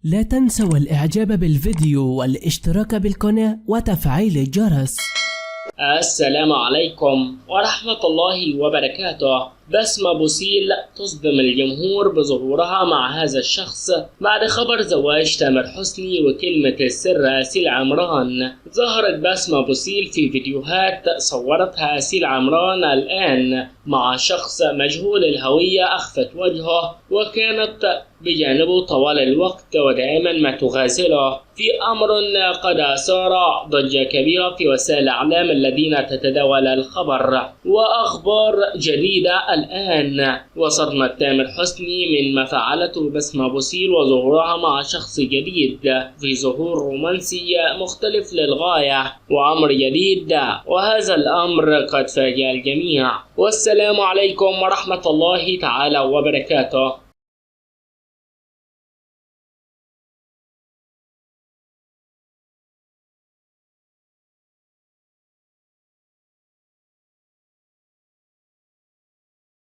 لا تنسوا الإعجاب بالفيديو والاشتراك بالقناة وتفعيل الجرس. السلام عليكم ورحمة الله وبركاته. بسمة بوسيل تصدم الجمهور بظهورها مع هذا الشخص بعد خبر زواج تامر حسني وكلمة السر آسيل عمران. ظهرت بسمة بوسيل في فيديوهات صورتها آسيل عمران الآن مع شخص مجهول الهوية أخفت وجهه وكانت بجانبه طوال الوقت ودائما ما تغازله، في أمر قد أثار ضجة كبيرة في وسائل الإعلام الذين تتداول الخبر. وأخبار جديدة الآن وصدمة تامر حسني من ما فعلته بسمة بوسيل وظهورها مع شخص جديد في ظهور رومانسي مختلف للغاية وأمر جديد، وهذا الأمر قد فاجأ الجميع. والسلام عليكم ورحمة الله تعالى وبركاته.